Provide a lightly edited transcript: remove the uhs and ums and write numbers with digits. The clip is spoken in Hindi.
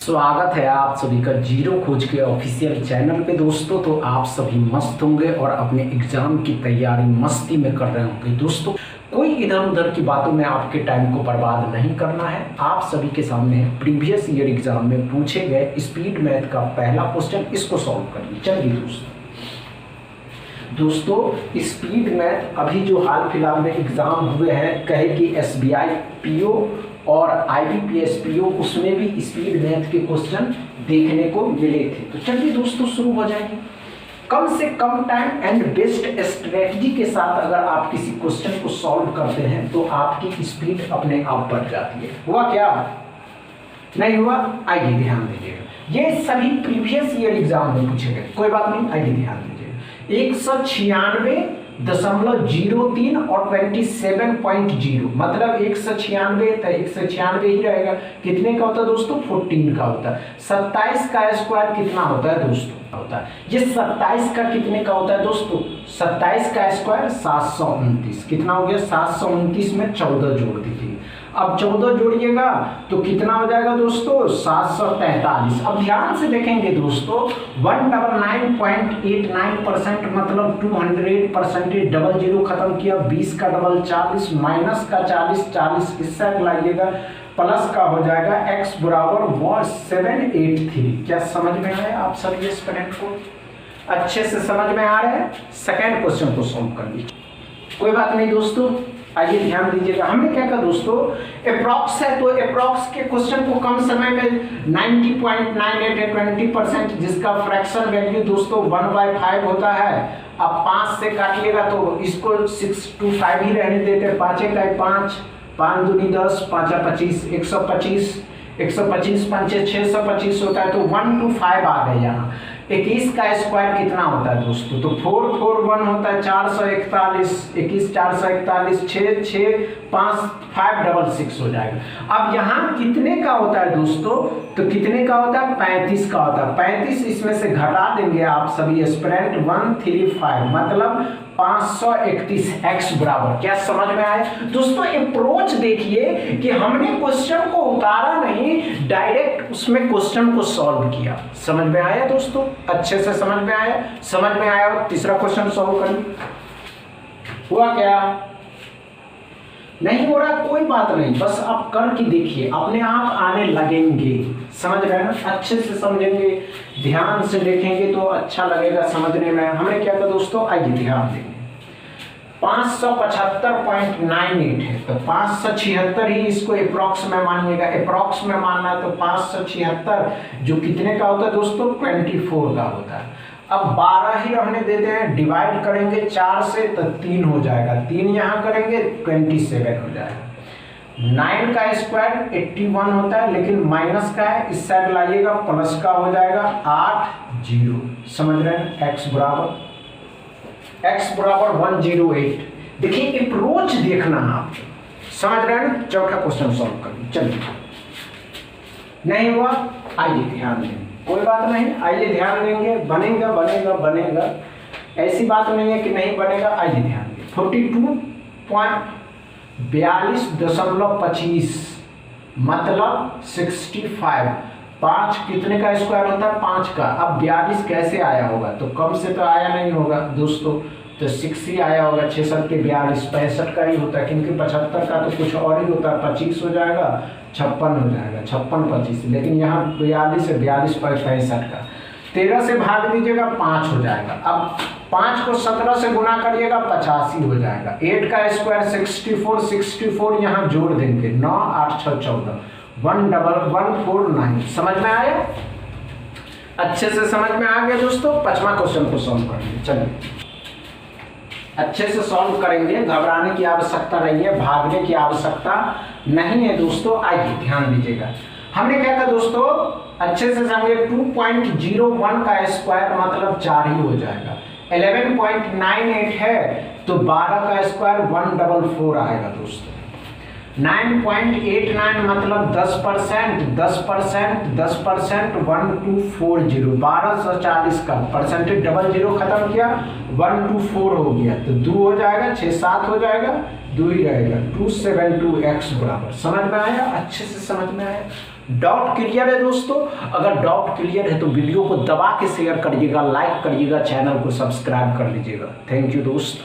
स्वागत है आप सभी का जीरो खोज के ऑफिशियल चैनल पे दोस्तों। तो आप सभी मस्त होंगे और अपने एग्जाम की तैयारी मस्ती में कर रहे होंगे दोस्तों। कोई इधर उधर की बातों में आपके टाइम को बर्बाद नहीं करना है। आप सभी के सामने प्रीवियस ईयर एग्जाम में पूछे गए स्पीड मैथ का पहला क्वेश्चन, इसको सॉल्व करिए। चलिए दोस्तों स्पीड मैथ अभी जो हाल फिलहाल में एग्जाम हुए हैं, कहे कि SBI PO और IBPS PO, उसमें भी स्पीड मैथ के क्वेश्चन देखने को मिले थे। तो चलिए दोस्तों शुरू हो जाएंगे। कम से कम टाइम एंड बेस्ट स्ट्रेटजी के साथ अगर आप किसी क्वेश्चन को सॉल्व करते हैं तो आपकी स्पीड अपने आप बढ़ जाती है। हुआ क्या? नहीं हुआ? आइए ध्यान दीजिएगा। ये सभी प्रीवियस ईयर एग्जाम में पूछे गए, कोई बात नहीं, आइए ध्यान दीजिएगा। 196.03 और 27.0 मतलब 196 तो 196 ही रहेगा। कितने का होता है दोस्तों? 14 का होता है। 27 का स्क्वायर कितना होता है दोस्तों? होता है ये 27 का कितने का होता है दोस्तों? 27 का स्क्वायर 729। कितना हो गया? 729 में 14 जोड़ दीजिए। अब 14 जोड़िएगा तो कितना हो जाएगा दोस्तों? 743। अब ध्यान से देखेंगे दोस्तों, 199.89% मतलब 200%। डबल जीरो खत्म किया, 20 का डबल 40, माइनस का 40, 40 हिस्सा लाइएगा, प्लस का हो जाएगा x बराबर 783। क्या समझ में आया आप सभी स्टूडेंट को? अच्छे से समझ में आ रहे हैं? सेकेंड क्वेश्चन को सॉल्व कर लीजिए। कोई बात नहीं दोस्तों, आइए ध्यान दीजिएगा। हमने क्या कहा दोस्तों, अप्रॉक्स है तो अप्रॉक्स के क्वेश्चन को कम समय में 90.98 है 20%, जिसका फ्रैक्शन वैल्यू दोस्तों 1/5 होता है। अब 5 से काटिएगा तो इसको 6 to 5 ही रहने देते। 5 का 5, 5 दूनी 10, 5 25, 125, 125 5 625 होता है। तो 1 to 5 आ गए यहाँ। 21 का स्क्वायर कितना होता है दोस्तों? तो 441 होता है 441। 21 441, 6 6 5 566 हो जाएगा। अब यहाँ कितने का होता है दोस्तों? तो कितने का होता है? 35 का होता है। 35 इसमें से घटा देंगे आप सभी एस्पिरेंट, 135 मतलब 531 x बराबर। क्या समझ में आया दोस्तों? अप्रोच देखिए कि हमने क्वेश्चन को उतारा नहीं, डायरेक्ट उसमें क्वेश्चन को सॉल्व किया। समझ में आया दोस्तों? अच्छे से समझ में आया? समझ में आया? तीसरा क्वेश्चन सॉल्व करिए। हुआ क्या? नहीं हो रहा? कोई बात नहीं, बस आप करके देखिए, अपने आप आने लगेंगे। समझ रहे हैं? अच्छे से समझेंगे, ध्यान से देखेंगे तो अच्छा लगेगा समझने में। हमने क्या कहा दोस्तों? आइए ध्यान देंगे। 575.98 है तो 576 ही इसको अप्रॉक्स में मानिएगा। अप्रॉक्स में मानना है तो 576 जो कितने का होता है दोस्तों? 24 का होता है। अब 12 ही रहने देते हैं, डिवाइड करेंगे 4 से तो 3 हो जाएगा, 3 यहाँ करेंगे 27 हो जाएगा। 9 का स्क्वायर 81 होता है, लेकिन माइनस का है, इस साइड लाइएगा, प्लस का हो जाएगा 80। समझ रहे हैं? x बराबर 108। देखिए अप्रोच देखना आप, समझ रहे हैं? चौथा क्वेश्चन सॉल्व करिए। चलिए, नहीं हुआ? आइए ध्यान देंगे, कोई बात नहीं, आइए ध्यान देंगे। बनेगा बनेगा बनेगा, ऐसी बात नहीं है कि नहीं बनेगा। आइए ध्यान दें। 42.25 मतलब 65। 5 कितने का स्क्वायर होता है? 5 का। अब 42 कैसे आया होगा? तो कम से तो आया नहीं होगा दोस्तों, तो 6 ही आया होगा। 6 7 के 42, 65 का ही होता है, क्योंकि 75 का तो कुछ और ही होता है। 25 हो जाएगा, 56 हो जाएगा, 56 25, लेकिन यहाँ 42 से 42 पर 65 का। 13 से भाग दीजिएगा, 5 हो जाएगा। अब 5 को 17 से गुना करिएगा, 85 हो जाएगा। 8 का स्क्वायर 64, 64 यहाँ जोड़ देंगे, 9 8 6 14, 11149। समझ में आया? अच्छे से समझ में आ गया दोस्तों? पांचवा क्वेश्चन को सॉल्व करेंगे। चलिए अच्छे से सॉल्व करेंगे, घबराने की आवश्यकता नहीं है, भागने की आवश्यकता नहीं है दोस्तों। आइए ध्यान दीजिएगा। हमने क्या कहा दोस्तों? अच्छे से समझिए। 2.01 का स्क्वायर मतलब 4 ही हो जाएगा। 11.98 है तो 12 का स्क्वायर 144 आएगा दोस्तों। 9.89 मतलब 10%, 10%, 10%, 1240। 1240 का परसेंटेज डबल जीरो खत्म किया, 124 हो गया तो 2 हो जाएगा, 6 7 हो जाएगा, 2 ही रहेगा, 272x बराबर। समझ में आया? अच्छे से समझ में आया? डाउट क्लियर है दोस्तों? अगर डाउट क्लियर है तो वीडियो को दबा के शेयर करिएगा, लाइक करिएगा, चैनल को सब्सक्राइब कर लीजिएगा। थैंक यू दोस्त।